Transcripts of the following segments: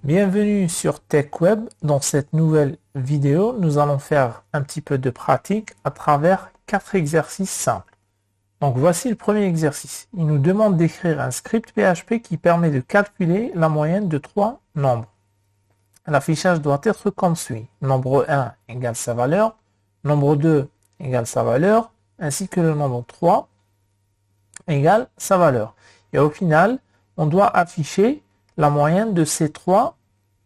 Bienvenue sur TechWeb. Dans cette nouvelle vidéo, nous allons faire un petit peu de pratique à travers 4 exercices simples. Donc voici le premier exercice. Il nous demande d'écrire un script PHP qui permet de calculer la moyenne de 3 nombres. L'affichage doit être comme suit. Nombre 1 égale sa valeur, nombre 2 égale sa valeur, ainsi que le nombre 3 égale sa valeur. Et au final, on doit afficher la moyenne de ces 3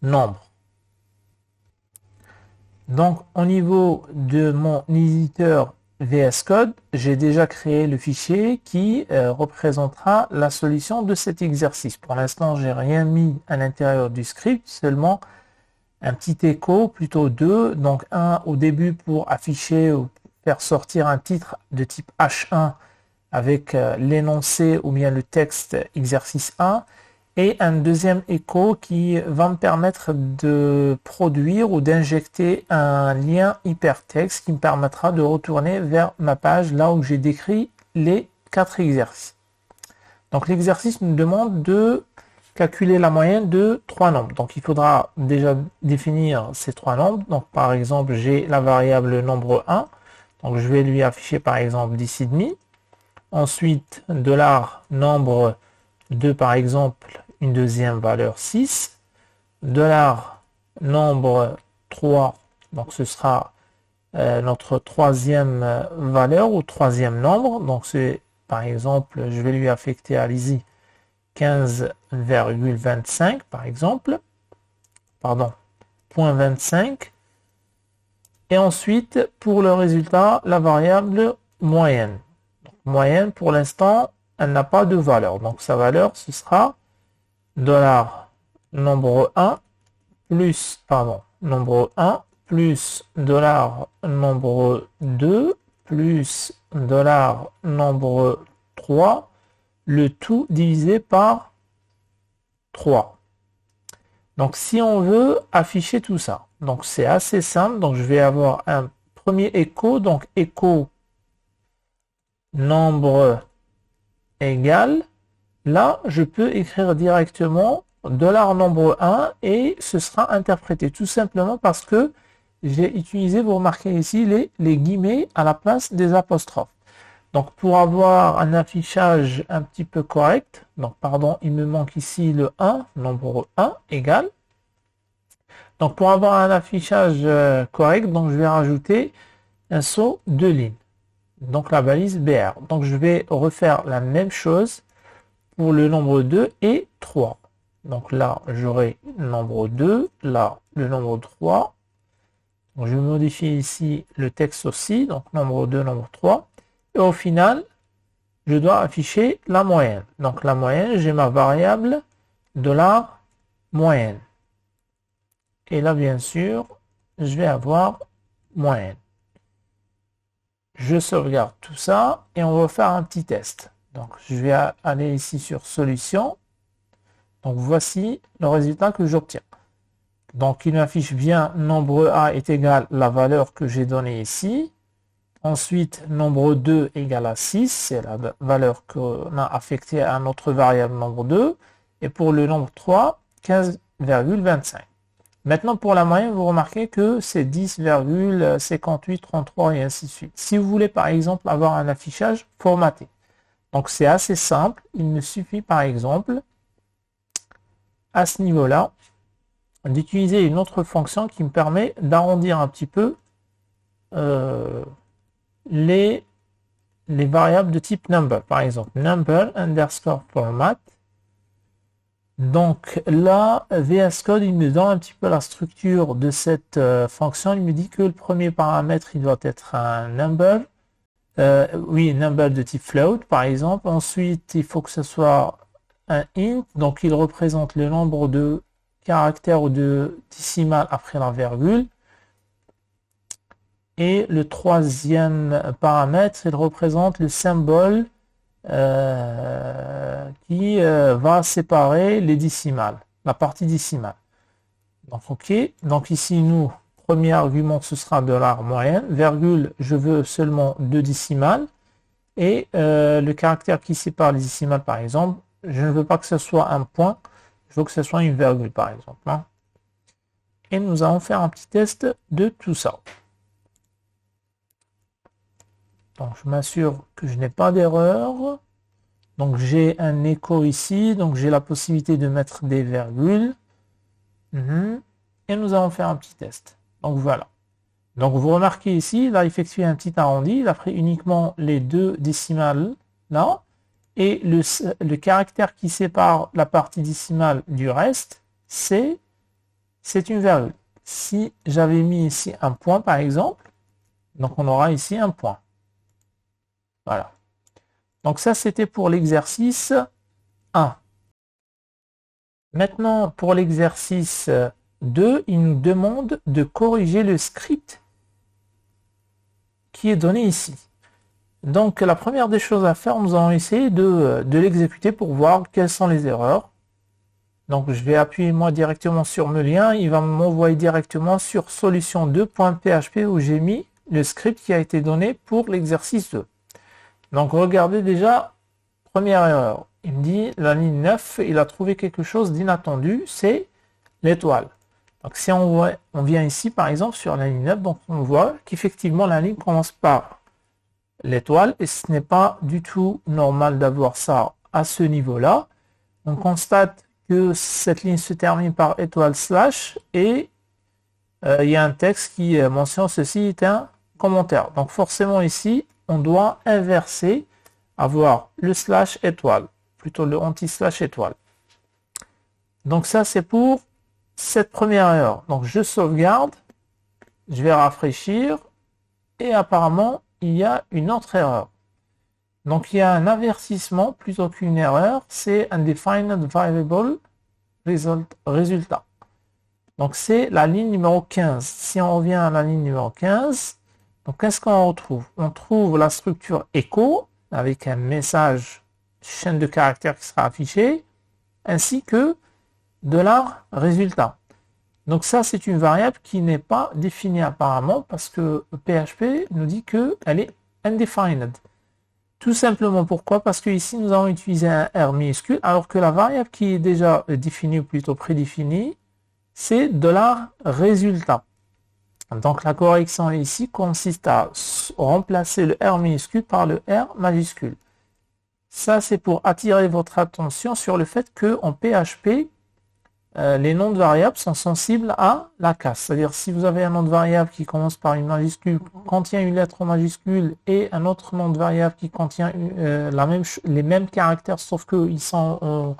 nombres. Donc, au niveau de mon éditeur VS Code, j'ai déjà créé le fichier qui représentera la solution de cet exercice. Pour l'instant, j'ai rien mis à l'intérieur du script, seulement un petit écho, plutôt 2. Donc, un au début pour afficher ou faire sortir un titre de type H1 avec l'énoncé ou bien le texte exercice 1. Et un deuxième écho qui va me permettre de produire ou d'injecter un lien hypertexte qui me permettra de retourner vers ma page là où j'ai décrit les 4 exercices. Donc l'exercice nous demande de calculer la moyenne de 3 nombres. Donc il faudra déjà définir ces 3 nombres. Donc par exemple, j'ai la variable nombre 1. Donc je vais lui afficher par exemple 10,5. Ensuite, $nombre 2 par exemple, une deuxième valeur 6. $nombre 3, donc ce sera notre troisième valeur ou troisième nombre. Donc c'est par exemple, je vais lui affecter à l'easy 15,25 par exemple. Pardon, 0.25. Et ensuite, pour le résultat, la variable moyenne. Donc, moyenne, pour l'instant, elle n'a pas de valeur. Donc sa valeur, ce sera $nombre 1 plus, nombre 1 plus $nombre 2 plus $nombre 3, le tout divisé par 3. Donc si on veut afficher tout ça, donc c'est assez simple. Donc je vais avoir un premier écho, donc écho nombre égal. Là, je peux écrire directement $nombre 1 et ce sera interprété tout simplement parce que j'ai utilisé, vous remarquez ici, les guillemets à la place des apostrophes. Donc pour avoir un affichage un petit peu correct, donc pardon, il me manque ici le 1, nombre 1 égal. Donc pour avoir un affichage correct, donc je vais rajouter un saut de ligne. Donc la balise BR. Donc je vais refaire la même chose pour le nombre 2 et 3. Donc là, j'aurai le nombre 2, là, le nombre 3. Donc, je modifie ici le texte aussi, donc nombre 2, nombre 3. Et au final, je dois afficher la moyenne. Donc la moyenne, j'ai ma variable $moyenne. Et là, bien sûr, je vais avoir moyenne. Je sauvegarde tout ça et on va faire un petit test. Donc, je vais aller ici sur solution. Donc, voici le résultat que j'obtiens. Donc, il m'affiche bien nombre A est égal à la valeur que j'ai donnée ici. Ensuite, nombre 2 égale à 6. C'est la valeur qu'on a affectée à notre variable nombre 2. Et pour le nombre 3, 15,25. Maintenant, pour la moyenne, vous remarquez que c'est 10,5833 et ainsi de suite. Si vous voulez, par exemple, avoir un affichage formaté. Donc, c'est assez simple. Il me suffit, par exemple, à ce niveau-là, d'utiliser une autre fonction qui me permet d'arrondir un petit peu les variables de type number. Par exemple, number underscore format. Donc là, VS Code, il me donne un petit peu la structure de cette fonction. Il me dit que le premier paramètre, il doit être un number. Oui, number de type float, par exemple. Ensuite, il faut que ce soit un int. Donc, il représente le nombre de caractères ou de décimales après la virgule. Et le troisième paramètre, il représente le symbole qui va séparer les décimales, la partie décimale. Donc, ok. Donc ici, nous, premier argument, ce sera $moyenne. Virgule, je veux seulement 2 décimales. Et le caractère qui sépare les décimales, par exemple, je ne veux pas que ce soit un point, je veux que ce soit une virgule, par exemple. Hein. Et nous allons faire un petit test de tout ça. Donc, je m'assure que je n'ai pas d'erreur. Donc, j'ai un écho ici. Donc, j'ai la possibilité de mettre des virgules. Et nous allons faire un petit test. Donc, voilà. Donc, vous remarquez ici, il a effectué un petit arrondi. Il a pris uniquement les deux décimales là. Et le caractère qui sépare la partie décimale du reste, c'est une virgule. Si j'avais mis ici un point, par exemple, donc on aura ici un point. Voilà. Donc ça, c'était pour l'exercice 1. Maintenant, pour l'exercice 2, il nous demande de corriger le script qui est donné ici. Donc la première des choses à faire, nous allons essayer de l'exécuter pour voir quelles sont les erreurs. Donc je vais appuyer moi directement sur le lien, il va m'envoyer directement sur solution2.php où j'ai mis le script qui a été donné pour l'exercice 2. Donc regardez déjà, première erreur, il me dit la ligne 9, il a trouvé quelque chose d'inattendu, c'est l'étoile. Donc si on vient ici par exemple sur la ligne 9, donc on voit qu'effectivement la ligne commence par l'étoile et ce n'est pas du tout normal d'avoir ça à ce niveau-là. On constate que cette ligne se termine par étoile slash et il y a un texte qui mentionne ceci est un commentaire. Donc forcément ici, on doit inverser, avoir le slash étoile, plutôt le anti-slash étoile. Donc ça c'est pour cette première erreur. Donc je sauvegarde, je vais rafraîchir et apparemment il y a une autre erreur. Donc il y a un avertissement plutôt qu'une erreur, c'est undefined variable résultat. Donc c'est la ligne numéro 15. Si on revient à la ligne numéro 15, donc qu'est-ce qu'on retrouve? On trouve la structure echo avec un message chaîne de caractères qui sera affiché, ainsi que $résultat. Donc ça c'est une variable qui n'est pas définie apparemment parce que PHP nous dit qu'elle est undefined. Tout simplement pourquoi? Parce que ici nous allons utiliser un R minuscule alors que la variable qui est déjà définie ou plutôt prédéfinie c'est $résultat. Donc la correction ici consiste à remplacer le R minuscule par le R majuscule. Ça c'est pour attirer votre attention sur le fait que en PHP les noms de variables sont sensibles à la casse. C'est-à-dire si vous avez un nom de variable qui commence par une majuscule, contient une lettre majuscule et un autre nom de variable qui contient les mêmes caractères sauf qu'ils sont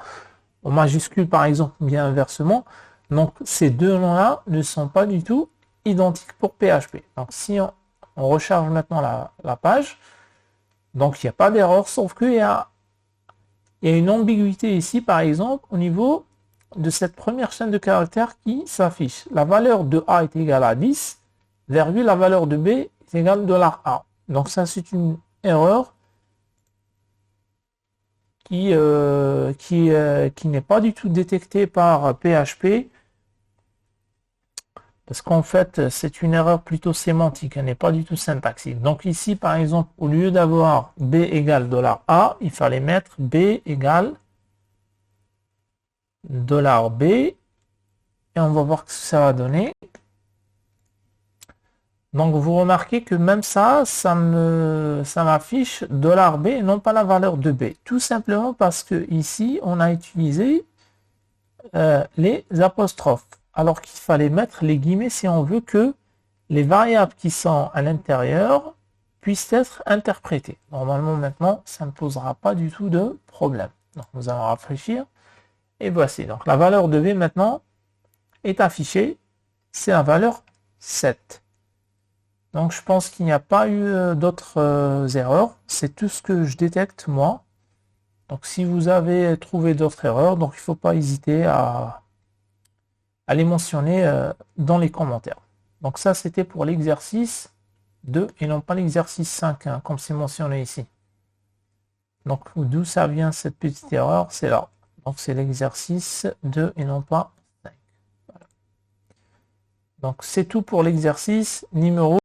en majuscule par exemple, bien inversement. Donc ces deux noms-là ne sont pas du tout identiques pour PHP. Donc si on recharge maintenant la page, donc il n'y a pas d'erreur, sauf qu'il y a une ambiguïté ici par exemple au niveau de cette première chaîne de caractères qui s'affiche. La valeur de A est égale à 10, virgule, la valeur de B est égale $A. Donc ça c'est une erreur qui n'est pas du tout détectée par PHP parce qu'en fait c'est une erreur plutôt sémantique, elle n'est pas du tout syntaxique. Donc ici par exemple au lieu d'avoir B égale $A, il fallait mettre B égale $B et on va voir ce que ça va donner. Donc vous remarquez que même ça m'affiche $B et non pas la valeur de B. Tout simplement parce que ici on a utilisé les apostrophes. Alors qu'il fallait mettre les guillemets si on veut que les variables qui sont à l'intérieur puissent être interprétées. Normalement maintenant ça ne posera pas du tout de problème. Donc nous allons rafraîchir. Et voici, donc la valeur de B maintenant est affichée, c'est la valeur 7. Donc je pense qu'il n'y a pas eu d'autres erreurs, c'est tout ce que je détecte moi. Donc si vous avez trouvé d'autres erreurs, donc il ne faut pas hésiter à les mentionner dans les commentaires. Donc ça c'était pour l'exercice 2 et non pas l'exercice 5, hein, comme c'est mentionné ici. Donc d'où ça vient cette petite erreur, c'est là. Donc c'est l'exercice 2 et non pas 5. Voilà. Donc c'est tout pour l'exercice numéro.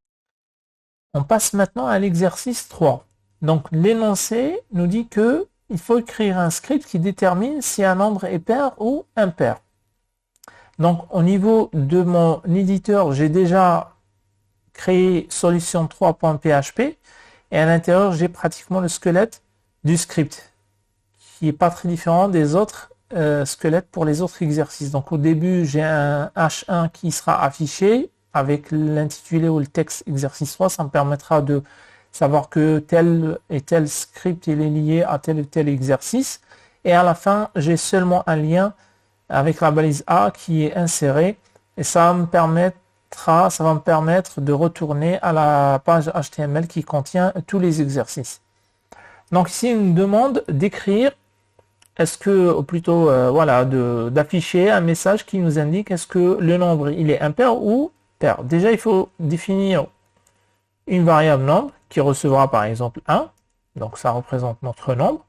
On passe maintenant à l'exercice 3. Donc l'énoncé nous dit que il faut écrire un script qui détermine si un nombre est pair ou impair. Donc, au niveau de mon éditeur, j'ai déjà créé solution3.php et à l'intérieur, j'ai pratiquement le squelette du script qui est pas très différent des autres squelettes pour les autres exercices. Donc, au début, j'ai un H1 qui sera affiché avec l'intitulé ou le texte exercice 3. Ça me permettra de savoir que tel et tel script il est lié à tel ou tel exercice. Et à la fin, j'ai seulement un lien avec la balise A qui est insérée et ça va me permettre de retourner à la page HTML qui contient tous les exercices. Donc ici, il nous demande d'écrire, est-ce que, ou plutôt, voilà, d'afficher un message qui nous indique est-ce que le nombre il est impair ou pair. Déjà, il faut définir une variable nombre qui recevra par exemple 1, donc ça représente notre nombre.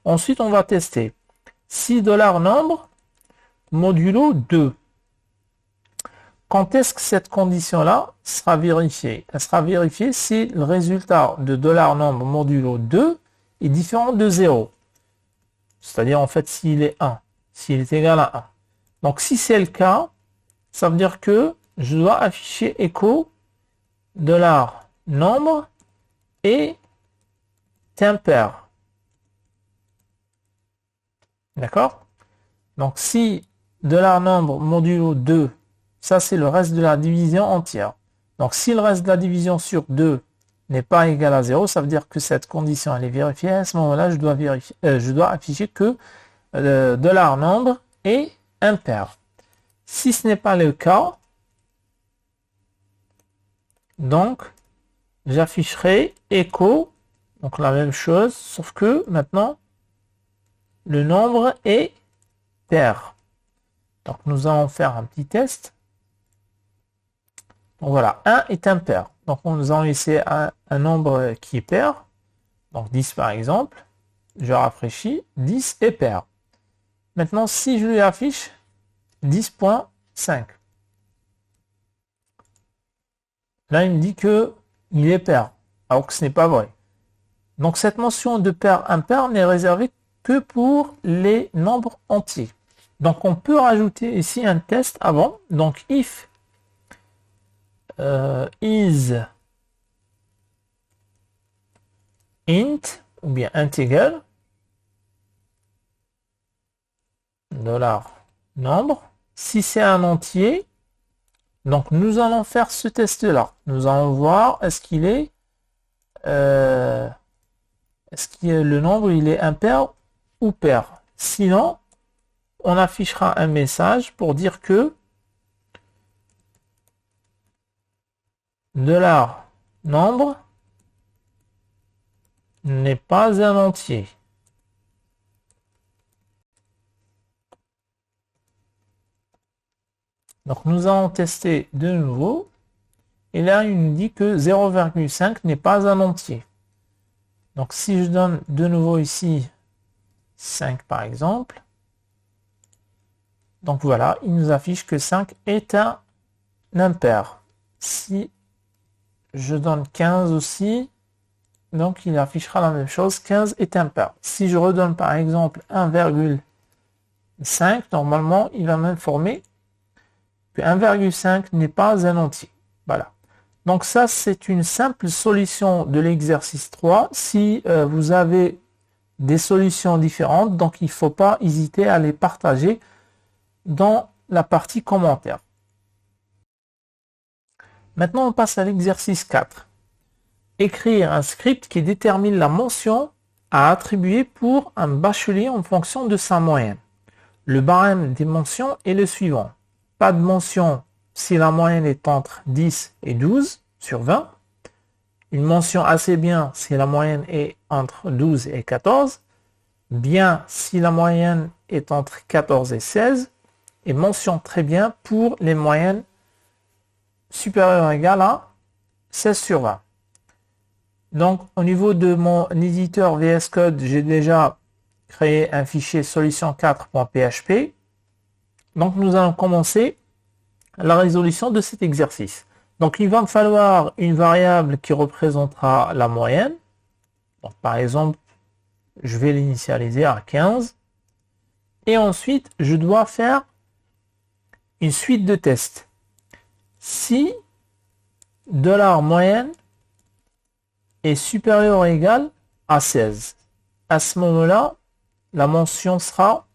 Ensuite, on va tester si $nombre modulo 2. Quand est-ce que cette condition-là sera vérifiée? Elle sera vérifiée si le résultat de $nombre modulo 2 est différent de 0. C'est-à-dire en fait s'il est 1, s'il est égal à 1. Donc si c'est le cas, ça veut dire que je dois afficher echo $nombre et impair. D'accord? Donc si $nombre modulo 2, ça c'est le reste de la division entière. Donc si le reste de la division sur 2 n'est pas égal à 0, ça veut dire que cette condition elle est vérifiée. À ce moment-là, je dois afficher que $nombre est impair. Si ce n'est pas le cas, donc j'afficherai echo, donc la même chose, sauf que maintenant le nombre est pair. Donc nous allons faire un petit test. Donc voilà, 1 est impair. Donc nous allons laisser un nombre qui est pair. Donc 10 par exemple. Je rafraîchis, 10 est pair. Maintenant si je lui affiche 10.5. Là il me dit que il est pair, alors que ce n'est pas vrai. Donc cette mention de pair impair n'est réservée que pour les nombres entiers. Donc on peut rajouter ici un test avant. Donc if is int ou bien integer $nombre, si c'est un entier, donc nous allons faire ce test là. Nous allons voir est-ce qu'il est le nombre il est impair ou pair. Sinon, on affichera un message pour dire que $nombre n'est pas un entier. Donc nous allons tester de nouveau. Et là, il nous dit que 0,5 n'est pas un entier. Donc si je donne de nouveau ici 5 par exemple. Donc voilà, il nous affiche que 5 est un impair. Si je donne 15 aussi, donc il affichera la même chose, 15 est impair. Si je redonne par exemple 1,5, normalement il va m'informer que 1,5 n'est pas un entier. Voilà. Donc ça c'est une simple solution de l'exercice 3. Si vous avez des solutions différentes, donc il ne faut pas hésiter à les partager dans la partie commentaires. Maintenant, on passe à l'exercice 4. Écrire un script qui détermine la mention à attribuer pour un bachelier en fonction de sa moyenne. Le barème des mentions est le suivant. Pas de mention si la moyenne est entre 10 et 12 sur 20. Une mention assez bien si la moyenne est entre 12 et 14. Bien si la moyenne est entre 14 et 16. Et mention très bien pour les moyennes supérieures ou égales à 16 sur 20. Donc au niveau de mon éditeur VS Code, j'ai déjà créé un fichier solution4.php. Donc nous allons commencer la résolution de cet exercice. Donc il va me falloir une variable qui représentera la moyenne. Donc, par exemple, je vais l'initialiser à 15. Et ensuite, je dois faire une suite de tests. Si $moyenne est supérieur ou égal à 16, à ce moment-là, la mention sera,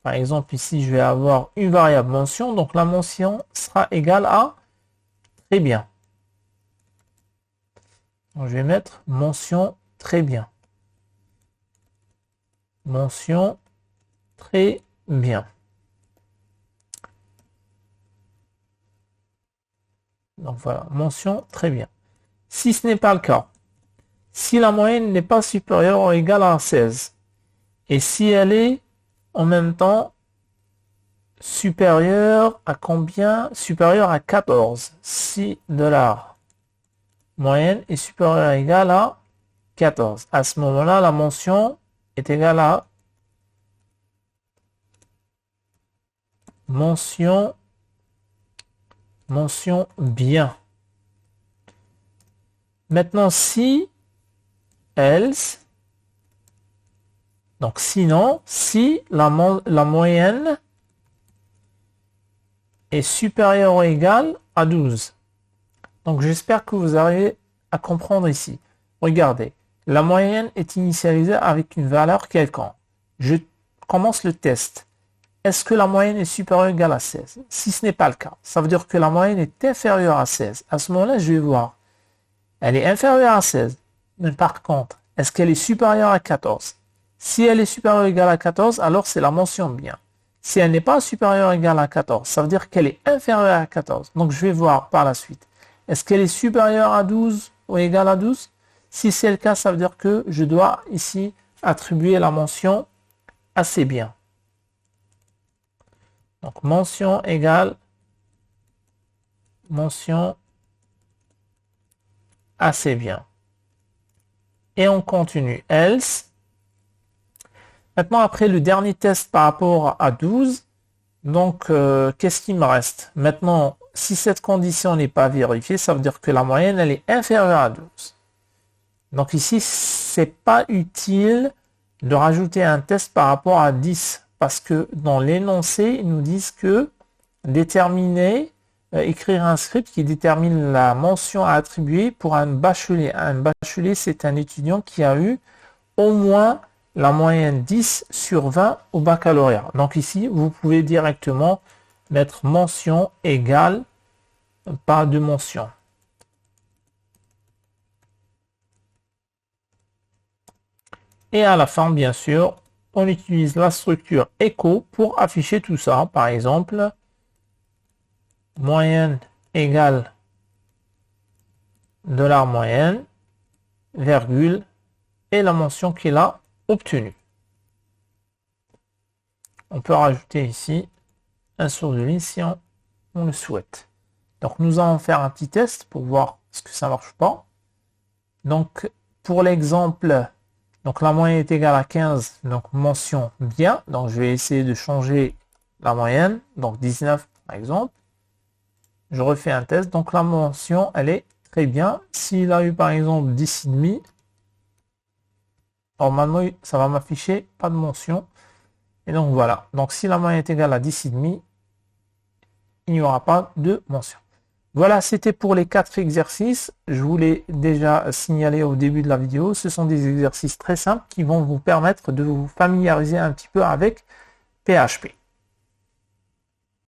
par exemple ici, je vais avoir une variable mention, donc la mention sera égale à très bien. Donc, je vais mettre mention très bien. Mention très bien. Donc voilà, mention très bien. Si ce n'est pas le cas, si la moyenne n'est pas supérieure ou égale à 16, et si elle est en même temps supérieure à combien? Supérieure à 14. Si $moyenne est supérieure ou égale à 14. À ce moment-là, la mention est égale à mention bien. Maintenant, si else, donc sinon, si la moyenne est supérieure ou égale à 12. Donc j'espère que vous arrivez à comprendre ici. Regardez, la moyenne est initialisée avec une valeur quelconque. Je commence le test. Est-ce que la moyenne est supérieure ou égale à 16? Si ce n'est pas le cas, ça veut dire que la moyenne est inférieure à 16. À ce moment-là, je vais voir. Elle est inférieure à 16. Mais par contre, est-ce qu'elle est supérieure à 14? Si elle est supérieure ou égale à 14, alors c'est la mention bien. Si elle n'est pas supérieure ou égale à 14, ça veut dire qu'elle est inférieure à 14. Donc je vais voir par la suite. Est-ce qu'elle est supérieure à 12 ou égale à 12? Si c'est le cas, ça veut dire que je dois ici attribuer la mention assez bien. Donc mention égale mention assez bien. Et on continue. Else. Maintenant, après le dernier test par rapport à 12, donc qu'est-ce qui me reste? Maintenant, si cette condition n'est pas vérifiée, ça veut dire que la moyenne, elle est inférieure à 12. Donc ici, c'est pas utile de rajouter un test par rapport à 10, parce que dans l'énoncé, ils nous disent que déterminer, écrire un script qui détermine la mention à attribuer pour un bachelier. Un bachelier, c'est un étudiant qui a eu au moins la moyenne 10 sur 20 au baccalauréat. Donc ici, vous pouvez directement mettre mention égale pas de mention. Et à la fin, bien sûr, on utilise la structure echo pour afficher tout ça. Par exemple, moyenne égale $moyenne, virgule, et la mention qu'il a obtenue. On peut rajouter ici un source de ligne si on le souhaite. Donc nous allons faire un petit test pour voir ce que ça marche pas. Donc pour l'exemple, donc la moyenne est égale à 15, donc mention bien. Donc je vais essayer de changer la moyenne, donc 19 par exemple. Je refais un test, donc la mention elle est très bien. S'il a eu par exemple 10,5, normalement ça va m'afficher pas de mention. Et donc voilà, donc si la moyenne est égale à 10,5, il n'y aura pas de mention. Voilà, c'était pour les 4 exercices. Je vous l'ai déjà signalé au début de la vidéo. Ce sont des exercices très simples qui vont vous permettre de vous familiariser un petit peu avec PHP.